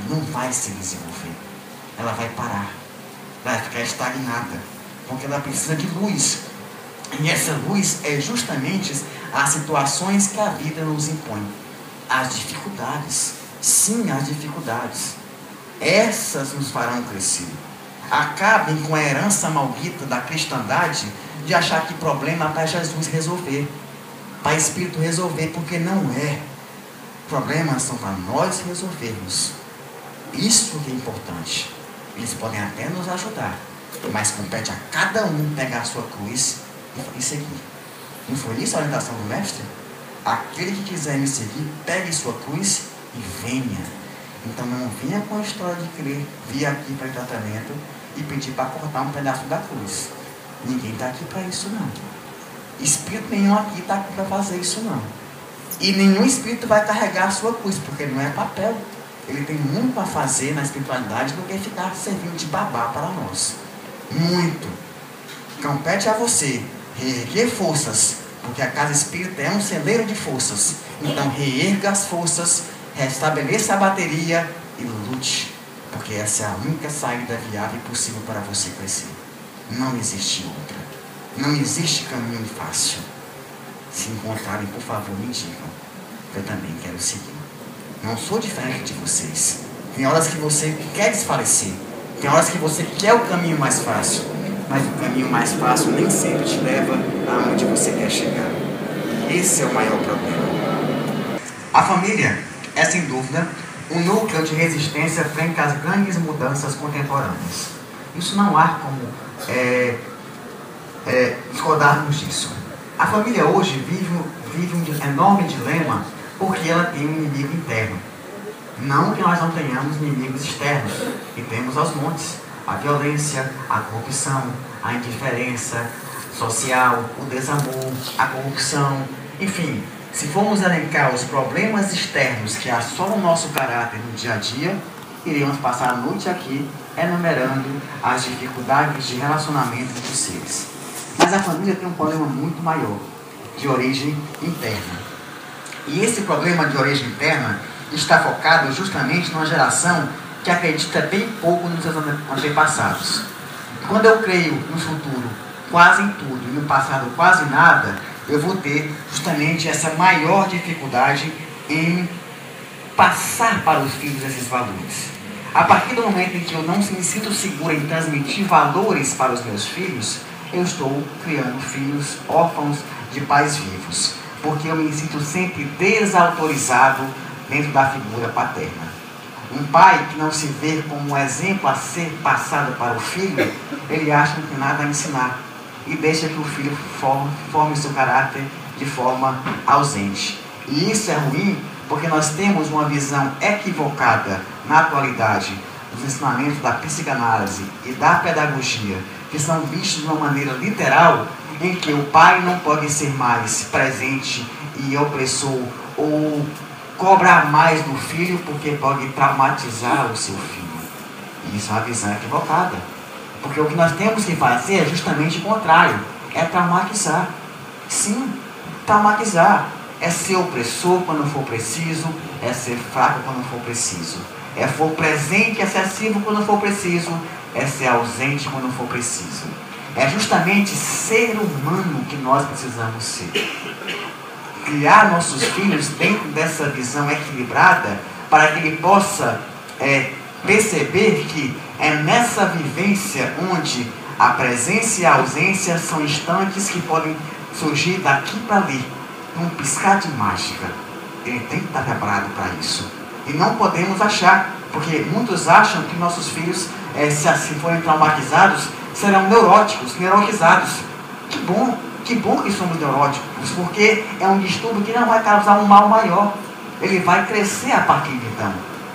Não vai se desenvolver. Ela vai parar. Vai ficar estagnada. Porque ela precisa de luz. E essa luz é justamente as situações que a vida nos impõe. As dificuldades. Sim, as dificuldades. Essas nos farão crescer. Acabem com a herança maldita da cristandade de achar que problema é para Jesus resolver. Para Espírito resolver, porque não é. Problemas são para nós resolvermos. Isso que é importante. Eles podem até nos ajudar, mas compete a cada um pegar a sua cruz e seguir. Não foi isso a orientação do mestre? Aquele que quiser me seguir, pegue sua cruz e venha. Então não venha com a história de querer vir aqui para o tratamento e pedir para cortar um pedaço da cruz. Ninguém está aqui para isso não. Espírito nenhum aqui está aqui para fazer isso não. E nenhum espírito vai carregar a sua cruz, porque não é papel. Ele tem muito a fazer na espiritualidade do que ficar servindo de babá para nós. Muito. Compete a você reerguer forças, porque a casa espírita é um celeiro de forças. Então reerga as forças, restabeleça a bateria e lute, porque essa é a única saída viável e possível para você crescer. Não existe outra. Não existe caminho fácil. Se encontrarem, por favor, me digam. Eu também quero seguir. Não sou diferente de vocês. Tem horas que você quer desfalecer. Tem horas que você quer o caminho mais fácil. Mas o caminho mais fácil nem sempre te leva aonde você quer chegar. Esse é o maior problema. A família é, sem dúvida, um núcleo de resistência frente às grandes mudanças contemporâneas. Isso não há como discordarmos disso. A família hoje vive um enorme dilema porque ela tem um inimigo interno. Não que nós não tenhamos inimigos externos, e temos aos montes: a violência, a corrupção, a indiferença social, o desamor, a corrupção, enfim. Se formos elencar os problemas externos que assolam o nosso caráter no dia a dia, iremos passar a noite aqui enumerando as dificuldades de relacionamento dos seres. Mas a família tem um problema muito maior, de origem interna. E esse problema de origem interna está focado justamente numa geração que acredita bem pouco nos seus antepassados. Quando eu creio no futuro quase em tudo e no passado quase nada, eu vou ter justamente essa maior dificuldade em passar para os filhos esses valores. A partir do momento em que eu não me sinto seguro em transmitir valores para os meus filhos, eu estou criando filhos órfãos de pais vivos, porque eu me sinto sempre desautorizado dentro da figura paterna. Um pai que não se vê como um exemplo a ser passado para o filho, ele acha que não tem nada a ensinar e deixa que o filho forme seu caráter de forma ausente. E isso é ruim porque nós temos uma visão equivocada na atualidade dos ensinamentos da psicanálise e da pedagogia, que são vistos de uma maneira literal, em que o pai não pode ser mais presente e opressor ou cobrar mais do filho porque pode traumatizar o seu filho. E isso é uma visão equivocada. Porque o que nós temos que fazer é justamente o contrário. É traumatizar. Sim, traumatizar. É ser opressor quando for preciso. É ser fraco quando for preciso. É for presente excessivo quando for preciso. É ser ausente quando for preciso. É justamente ser humano que nós precisamos ser. Criar nossos filhos dentro dessa visão equilibrada para que ele possa perceber que é nessa vivência onde a presença e a ausência são instantes que podem surgir daqui para ali, num piscar de mágica. Ele tem que estar preparado para isso. E não podemos achar, porque muitos acham que nossos filhos, se assim forem traumatizados, serão neurotizados. Que bom que somos neuróticos, porque é um distúrbio que não vai causar um mal maior. Ele vai crescer a partir de então.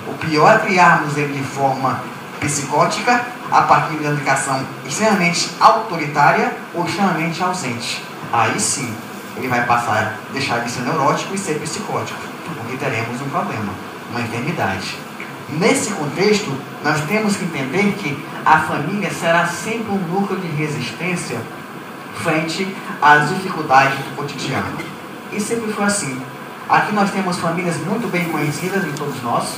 O pior é criarmos ele de forma psicótica, a partir de uma educação extremamente autoritária ou extremamente ausente. Aí sim, ele vai passar a deixar de ser neurótico e ser psicótico, porque teremos um problema, uma enfermidade. Nesse contexto, nós temos que entender que a família será sempre um núcleo de resistência frente às dificuldades do cotidiano. E sempre foi assim. Aqui nós temos famílias muito bem conhecidas de todos nós,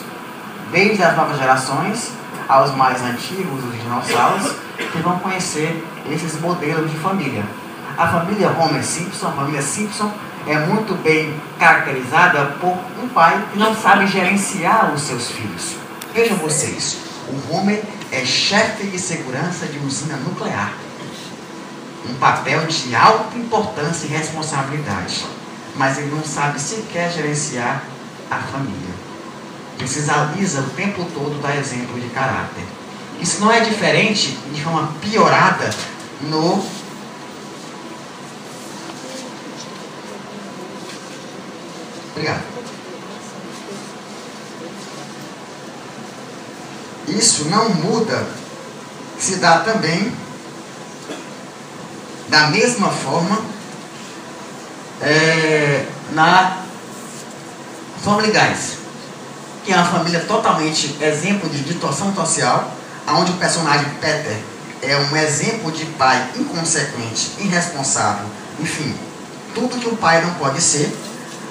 desde as novas gerações aos mais antigos, os dinossauros, que vão conhecer esses modelos de família. A família Homer Simpson, a família Simpson, é muito bem caracterizada por um pai que não sabe gerenciar os seus filhos. Vejam vocês, o Homer é chefe de segurança de usina nuclear. Um papel de alta importância e responsabilidade. Mas ele não sabe sequer gerenciar a família. Precisa o tempo todo dar exemplo de caráter. Isso não é diferente de uma piorada no Obrigado. Isso não muda, se dá também da mesma forma na Family Guys, que é uma família totalmente exemplo de distorção social, onde o personagem Peter é um exemplo de pai inconsequente, irresponsável, enfim, tudo que o pai não pode ser,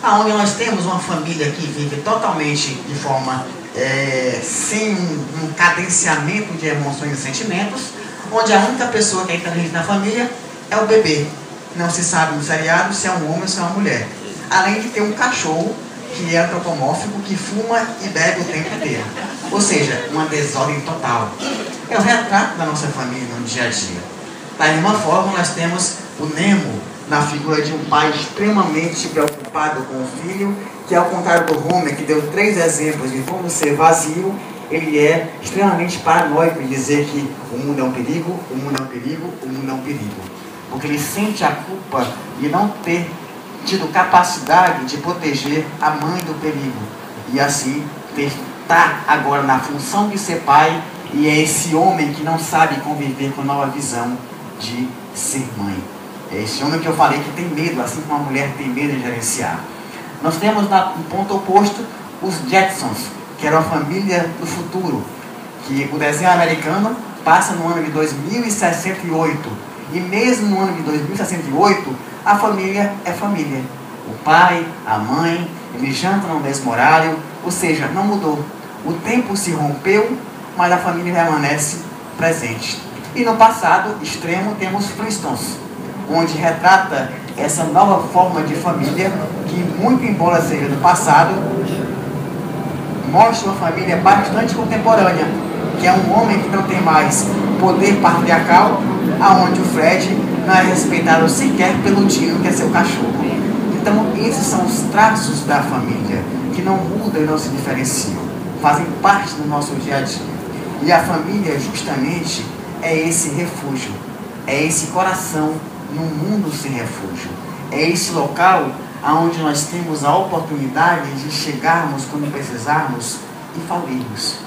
onde nós temos uma família que vive totalmente de forma sem um cadenciamento de emoções e sentimentos, onde a única pessoa que é inteligente na família é o bebê. Não se sabe no seriado se é um homem ou se é uma mulher. Além de ter um cachorro que é antropomórfico, que fuma e bebe o tempo inteiro. Ou seja, uma desordem total. É o retrato da nossa família no dia a dia. Da mesma forma, nós temos o Nemo na figura de um pai extremamente preocupado com o filho, que ao contrário do Homer, que deu 3 exemplos de como ser vazio, ele é extremamente paranoico em dizer que o mundo é um perigo, o mundo é um perigo, o mundo é um perigo. Porque ele sente a culpa de não ter tido capacidade de proteger a mãe do perigo e assim ter está agora na função de ser pai, e é esse homem que não sabe conviver com a nova visão de ser mãe. É esse homem que eu falei que tem medo, assim como a mulher tem medo de gerenciar. Nós temos no ponto oposto os Jetsons, que era a família do futuro, que o desenho americano passa no ano de 2068, e mesmo no ano de 2068, a família é família. O pai, a mãe, eles jantam no mesmo horário, ou seja, não mudou. O tempo se rompeu, mas a família permanece presente. E no passado extremo temos Flintstones, onde retrata essa nova forma de família, que muito embora seja do passado, mostra uma família bastante contemporânea, que é um homem que não tem mais poder patriarcal, aonde o Fred não é respeitado sequer pelo Dino, que é seu cachorro. Então esses são os traços da família, que não mudam e não se diferenciam, fazem parte do nosso dia a dia. E a família justamente é esse refúgio, é esse coração num mundo sem refúgio, é esse local onde nós temos a oportunidade de chegarmos quando precisarmos e falirmos.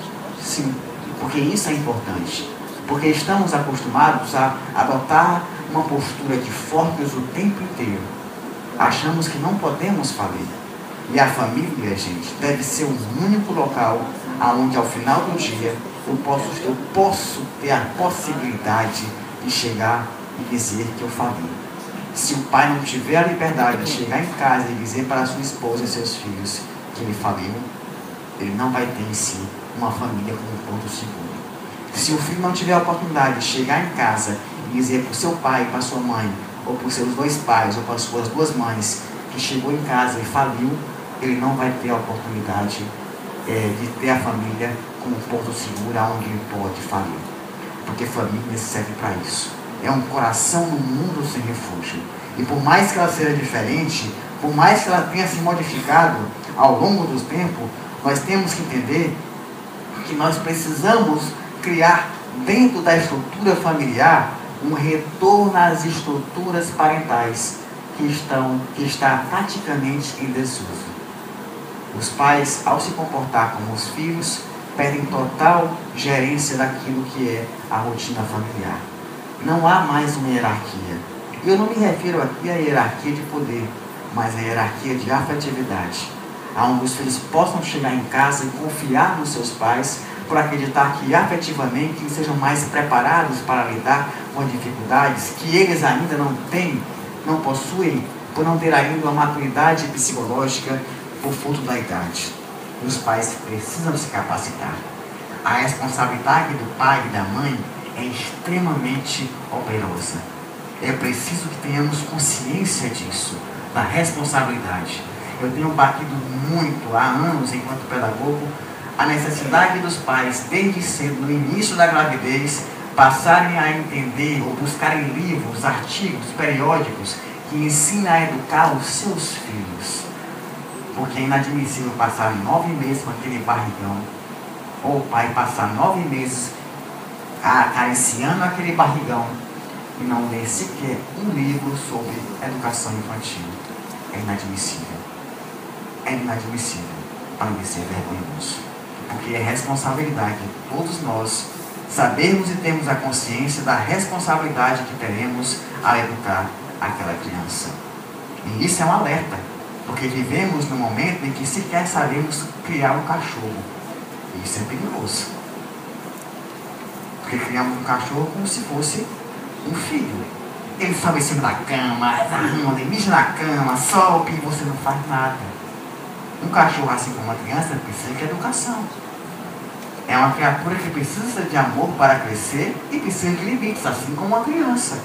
Sim, porque isso é importante, porque estamos acostumados a adotar uma postura de fortes o tempo inteiro. Achamos que não podemos falir. E a família, gente, deve ser o único local onde ao final do dia eu posso ter a possibilidade de chegar e dizer que eu falei. Se o pai não tiver a liberdade de chegar em casa e dizer para sua esposa e seus filhos que ele faliu, ele não vai ter em si uma família como ponto seguro. Se o filho não tiver a oportunidade de chegar em casa e dizer para o seu pai e para a sua mãe, ou para os seus dois pais, ou para as suas duas mães, que chegou em casa e faliu, ele não vai ter a oportunidade de ter a família como porto seguro onde ele pode falir. Porque família serve para isso. É um coração no mundo sem refúgio. E por mais que ela seja diferente, por mais que ela tenha se modificado ao longo do tempo, nós temos que entender que nós precisamos criar dentro da estrutura familiar um retorno às estruturas parentais que está praticamente em desuso. Os pais, ao se comportar como os filhos, perdem total gerência daquilo que é a rotina familiar. Não há mais uma hierarquia. Eu não me refiro aqui à hierarquia de poder, mas à hierarquia de afetividade, onde os filhos possam chegar em casa e confiar nos seus pais, por acreditar que afetivamente eles sejam mais preparados para lidar com dificuldades que eles ainda não têm, não possuem, por não ter ainda uma maturidade psicológica por fruto da idade. Os pais precisam se capacitar. A responsabilidade do pai e da mãe é extremamente operosa. É preciso que tenhamos consciência disso, da responsabilidade. Eu tenho batido muito há anos, enquanto pedagogo, a necessidade dos pais, desde cedo, no início da gravidez, passarem a entender ou buscarem livros, artigos, periódicos que ensinam a educar os seus filhos. Porque é inadmissível passar 9 meses com aquele barrigão, ou o pai passar 9 meses acariciando aquele barrigão e não ler sequer um livro sobre educação infantil. É inadmissível. É inadmissível, para não dizer vergonhoso. Porque é responsabilidade de todos nós sabermos e termos a consciência da responsabilidade que teremos a educar aquela criança. E isso é um alerta, porque vivemos num momento em que sequer sabemos criar um cachorro. E isso é perigoso. Porque criamos um cachorro como se fosse um filho. Ele sobe em cima da cama, arruma, mija na cama, sobe e você não faz nada. Um cachorro, assim como uma criança, precisa de educação. É uma criatura que precisa de amor para crescer e precisa de limites, assim como uma criança.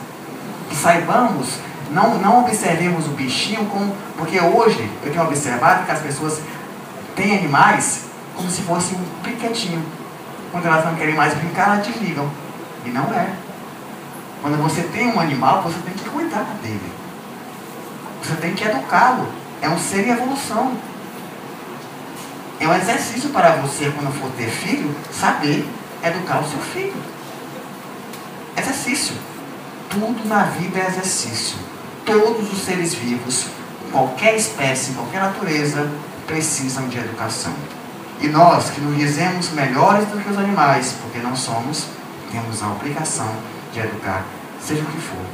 Que saibamos, não observemos o bichinho como... Porque hoje eu tenho observado que as pessoas têm animais como se fosse um brinquedinho. Quando elas não querem mais brincar, elas desligam. E não é. Quando você tem um animal, você tem que cuidar dele. Você tem que educá-lo. É um ser em evolução. É um exercício para você, quando for ter filho, saber educar o seu filho. Exercício. Tudo na vida é exercício. Todos os seres vivos, qualquer espécie, qualquer natureza, precisam de educação. E nós, que nos dizemos melhores do que os animais, porque não somos, temos a obrigação de educar, seja o que for,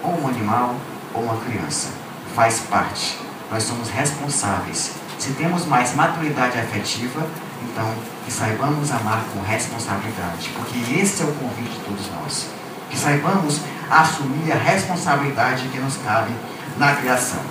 ou um animal ou uma criança. Faz parte. Nós somos responsáveis. Se temos mais maturidade afetiva, então que saibamos amar com responsabilidade, porque esse é o convite de todos nós. Que saibamos assumir a responsabilidade que nos cabe na criação.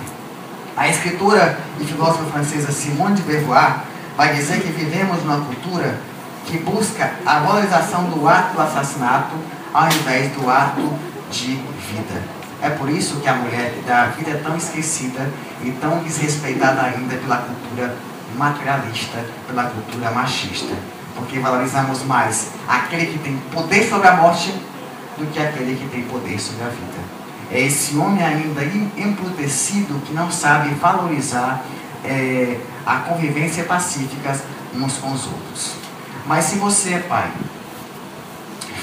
A escritora e filósofa francesa Simone de Beauvoir vai dizer que vivemos numa cultura que busca a valorização do ato do assassinato ao invés do ato de vida. É por isso que a mulher da vida é tão esquecida e tão desrespeitada ainda pela cultura materialista, pela cultura machista. Porque valorizamos mais aquele que tem poder sobre a morte do que aquele que tem poder sobre a vida. É esse homem ainda embrutecido que não sabe valorizar a convivência pacífica uns com os outros. Mas se você, pai,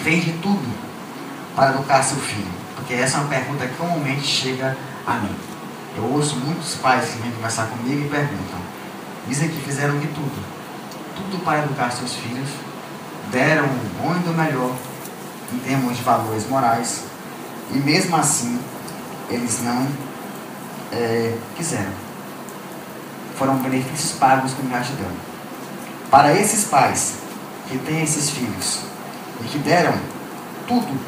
fez de tudo para educar seu filho, porque essa é uma pergunta que comumente chega a mim. Eu ouço muitos pais que vêm conversar comigo e perguntam, dizem que fizeram de tudo para educar seus filhos, deram o bom e do melhor em termos de valores morais, e mesmo assim eles não quiseram. Foram benefícios pagos com gratidão. Para esses pais que têm esses filhos e que deram tudo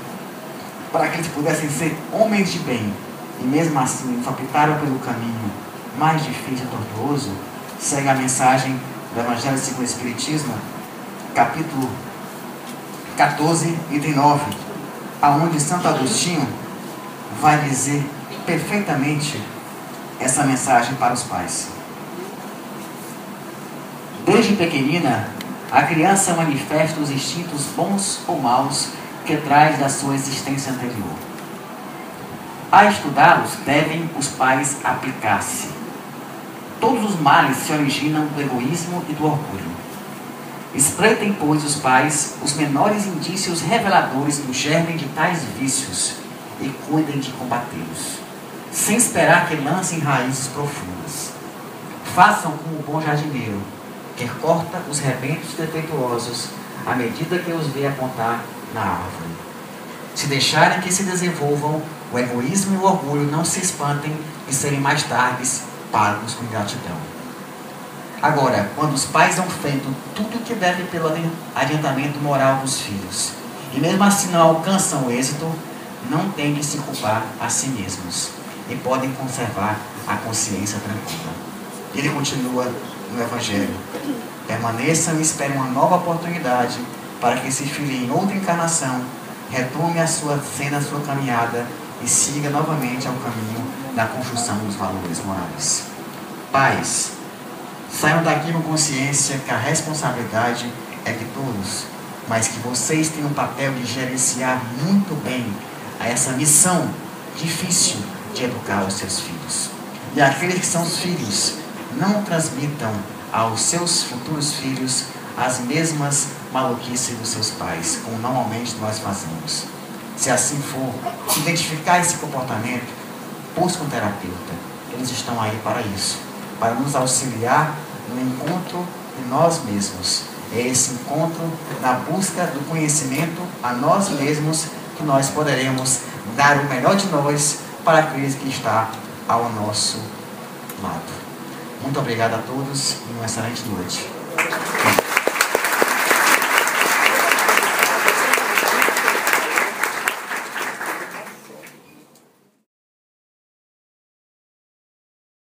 para que eles pudessem ser homens de bem, e mesmo assim eles optaram pelo caminho mais difícil e tortuoso, segue a mensagem do Evangelho segundo o Espiritismo, capítulo 14, item 9, aonde Santo Agostinho vai dizer perfeitamente essa mensagem para os pais. Desde pequenina, a criança manifesta os instintos bons ou maus que traz da sua existência anterior. A estudá-los devem os pais aplicar-se. Todos os males se originam do egoísmo e do orgulho. Espreitem, pois, os pais os menores indícios reveladores do germe de tais vícios e cuidem de combatê-los, sem esperar que lancem raízes profundas. Façam como o bom jardineiro, que corta os rebentos defeituosos à medida que os vê apontar na árvore. Se deixarem que se desenvolvam, o egoísmo e o orgulho não se espantem e serem mais tarde pagos com gratidão. Agora, quando os pais dão feito tudo o que devem pelo adiantamento moral dos filhos, e mesmo assim não alcançam o êxito, não têm de se culpar a si mesmos, e podem conservar a consciência tranquila. Ele continua no Evangelho. Permaneçam e esperem uma nova oportunidade para que esse filho em outra encarnação retome a sua caminhada e siga novamente ao caminho da construção dos valores morais. Pais, saiam daqui com consciência que a responsabilidade é de todos, mas que vocês têm o papel de gerenciar muito bem essa missão difícil de educar os seus filhos. E aqueles que são os filhos, não transmitam aos seus futuros filhos as mesmas maluquices dos seus pais, como normalmente nós fazemos. Se assim for, se identificar esse comportamento, busque um terapeuta. Eles estão aí para isso, para nos auxiliar no encontro de nós mesmos. É esse encontro na busca do conhecimento a nós mesmos que nós poderemos dar o melhor de nós para aqueles que está ao nosso lado. Muito obrigado a todos e uma excelente noite.